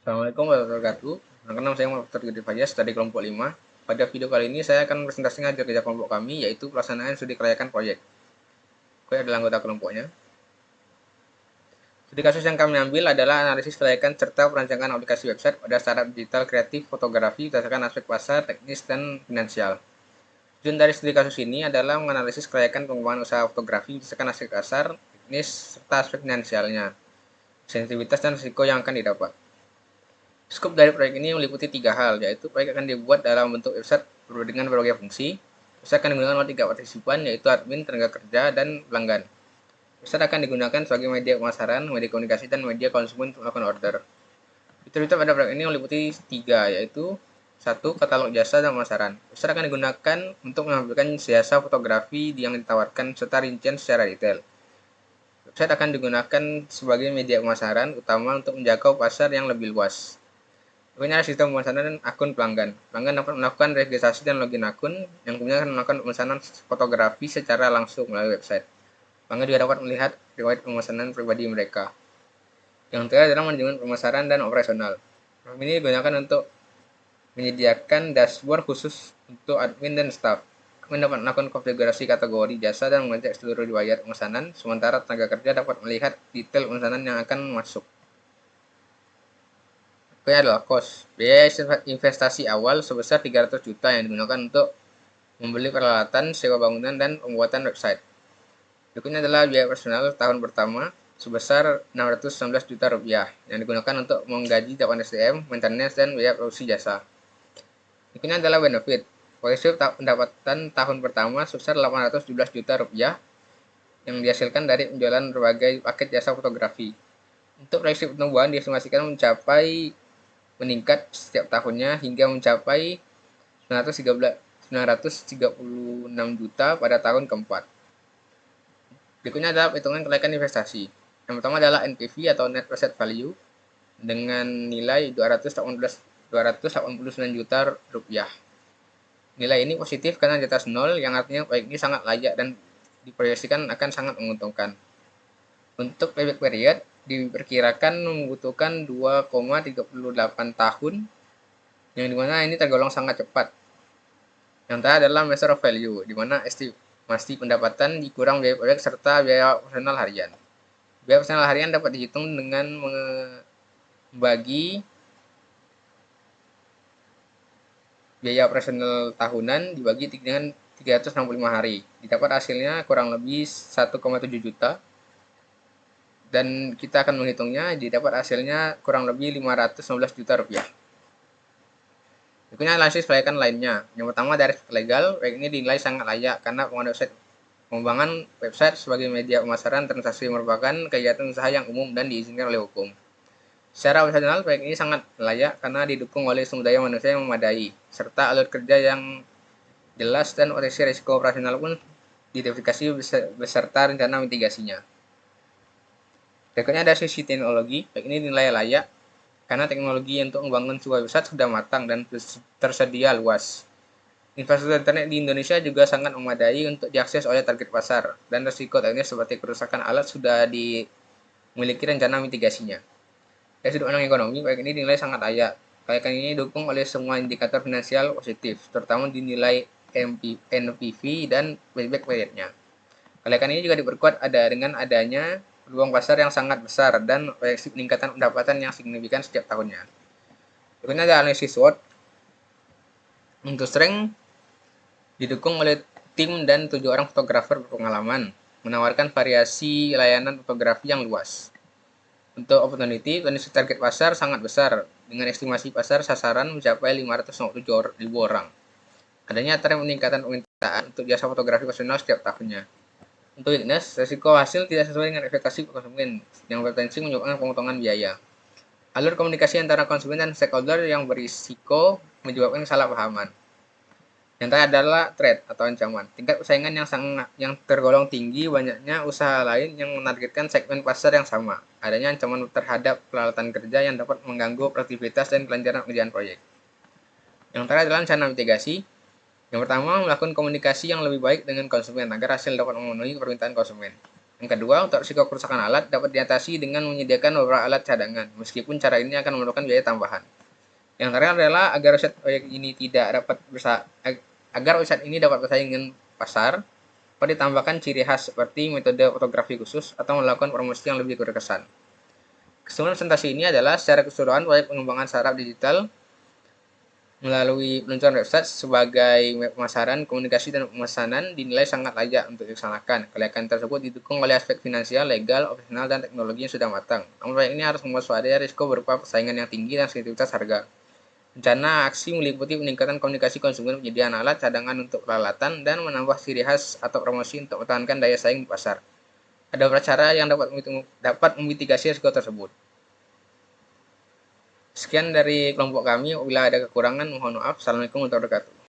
Assalamualaikum warahmatullahi wabarakatuh. Nama saya Muhammad Gede Fajas dari kelompok 5. Pada video kali ini saya akan presentasi ngajar kerja kelompok kami, yaitu pelaksanaan studi kelayakan proyek. Oke, adalah anggota kelompoknya. Studi kasus yang kami ambil adalah analisis kelayakan serta perancangan aplikasi website pada startup digital kreatif fotografi berdasarkan aspek pasar, teknis, dan finansial. Tujuan dari studi kasus ini adalah menganalisis kelayakan pengembangan usaha fotografi berdasarkan aspek pasar, teknis, serta aspek finansialnya, sensitivitas dan risiko yang akan didapat. Skop dari proyek ini meliputi 3 hal, yaitu proyek akan dibuat dalam bentuk website dengan berbagai fungsi. Website akan digunakan oleh 3 partisipan, yaitu admin, tenaga kerja, dan pelanggan. Website akan digunakan sebagai media pemasaran, media komunikasi, dan media konsumen untuk melakukan order. Fitur-fitur pada proyek ini meliputi 3, yaitu 1. Katalog jasa dan pemasaran. Website akan digunakan untuk menampilkan jasa fotografi yang ditawarkan serta rincian secara detail. Website akan digunakan sebagai media pemasaran utama untuk menjangkau pasar yang lebih luas. Berikutnya sistem pemesanan akun pelanggan. Pelanggan dapat melakukan registrasi dan login akun, yang kemudian akan melakukan pemesanan fotografi secara langsung melalui website. Pelanggan juga dapat melihat riwayat pemesanan pribadi mereka. Yang terakhir adalah manajemen pemasaran dan operasional. Program ini digunakan untuk menyediakan dashboard khusus untuk admin dan staff. Kami dapat melakukan konfigurasi kategori jasa dan mengecek seluruh riwayat pemesanan, sementara tenaga kerja dapat melihat detail pemesanan yang akan masuk. Berikutnya adalah cost. Biaya investasi awal sebesar 300 juta yang digunakan untuk membeli peralatan, sewa bangunan, dan pembuatan website. Berikutnya adalah biaya personal tahun pertama sebesar 619 juta rupiah yang digunakan untuk menggaji cakupan SDM, maintenance, dan biaya produksi jasa. Berikutnya adalah benefit. Positif pendapatan tahun pertama sebesar 817 juta rupiah yang dihasilkan dari penjualan berbagai paket jasa fotografi. Untuk proyeksi pertumbuhan diestimasikan meningkat setiap tahunnya hingga mencapai 936 juta pada tahun keempat. Berikutnya adalah hitungan kelayakan investasi. Yang pertama adalah NPV atau Net Present Value dengan nilai 289 juta rupiah. Nilai ini positif karena di atas 0, yang artinya proyek ini sangat layak dan diproyeksikan akan sangat menguntungkan. Untuk payback period diperkirakan membutuhkan 2,38 tahun, yang dimana ini tergolong sangat cepat. Yang terakhir adalah measure of value, di mana estimasi pendapatan dikurang biaya proyek serta biaya operasional harian. Biaya operasional harian dapat dihitung dengan membagi biaya operasional tahunan dibagi dengan 365 hari. Didapat hasilnya kurang lebih 1,7 juta. Dan kita akan menghitungnya, didapat hasilnya kurang lebih 519 juta rupiah. Berikutnya analisis kelayakan lainnya. Yang pertama dari aspek legal, proyek ini dinilai sangat layak karena pengembangan website sebagai media pemasaran transaksi merupakan kegiatan usaha yang umum dan diizinkan oleh hukum. Secara operasional, proyek ini sangat layak karena didukung oleh sumber daya manusia yang memadai, serta alur kerja yang jelas dan risiko operasional pun diidentifikasi beserta rencana mitigasinya. Berikutnya ada sisi teknologi. Proyek ini dinilai layak karena teknologi untuk membangun sebuah website sudah matang dan tersedia luas. Infrastruktur internet di Indonesia juga sangat memadai untuk diakses oleh target pasar, dan risiko teknis seperti kerusakan alat sudah dimiliki rencana mitigasinya. Dari sudut pandang ekonomi, proyek ini dinilai sangat layak. Kelayakan ini didukung oleh semua indikator finansial positif, terutama dinilai NPV dan payback periodnya. Kelayakan ini juga diperkuat dengan adanya peluang pasar yang sangat besar dan proyeksi peningkatan pendapatan yang signifikan setiap tahunnya. Berikutnya ada analisis SWOT. Untuk strength didukung oleh tim dan 7 orang fotografer berpengalaman, menawarkan variasi layanan fotografi yang luas. Untuk opportunity, kondisi target pasar sangat besar, dengan estimasi pasar sasaran mencapai 557.000 orang. Adanya tren peningkatan permintaan untuk jasa fotografi profesional setiap tahunnya. Untuk weakness, resiko hasil tidak sesuai dengan ekspektasi konsumen, yang berpotensi menyebabkan pemotongan biaya. Alur komunikasi antara konsumen dan stakeholder yang berisiko menyebabkan kesalahpahaman. Yang terakhir adalah threat atau ancaman. Tingkat persaingan yang tergolong tinggi, banyaknya usaha lain yang menargetkan segmen pasar yang sama. Adanya ancaman terhadap peralatan kerja yang dapat mengganggu produktivitas dan kelancaran pengerjaan proyek. Yang terakhir adalah rencana mitigasi. Yang pertama, melakukan komunikasi yang lebih baik dengan konsumen agar hasil dapat memenuhi permintaan konsumen. Yang kedua, untuk risiko kerusakan alat dapat diatasi dengan menyediakan beberapa alat cadangan, meskipun cara ini akan memerlukan biaya tambahan. Yang terakhir adalah agar website ini dapat bersaing dengan pasar, dapat ditambahkan ciri khas seperti metode fotografi khusus atau melakukan promosi yang lebih berkesan. Keseluruhan presentasi ini adalah secara keseluruhan proyek pengembangan startup digital melalui peluncuran website sebagai pemasaran, komunikasi, dan pemesanan dinilai sangat layak untuk dilaksanakan. Kelayakan tersebut didukung oleh aspek finansial, legal, operasional, dan teknologi yang sudah matang. Namun proyek ini harus mewaspadai risiko berupa persaingan yang tinggi dan sensitivitas harga. Rencana aksi meliputi peningkatan komunikasi konsumen, penyediaan alat cadangan untuk peralatan, dan menambah ciri khas atau promosi untuk mempertahankan daya saing di pasar. Ada beberapa cara yang dapat memitigasi risiko tersebut. Sekian dari kelompok kami. Bila ada kekurangan, mohon maaf. Assalamualaikum warahmatullahi wabarakatuh.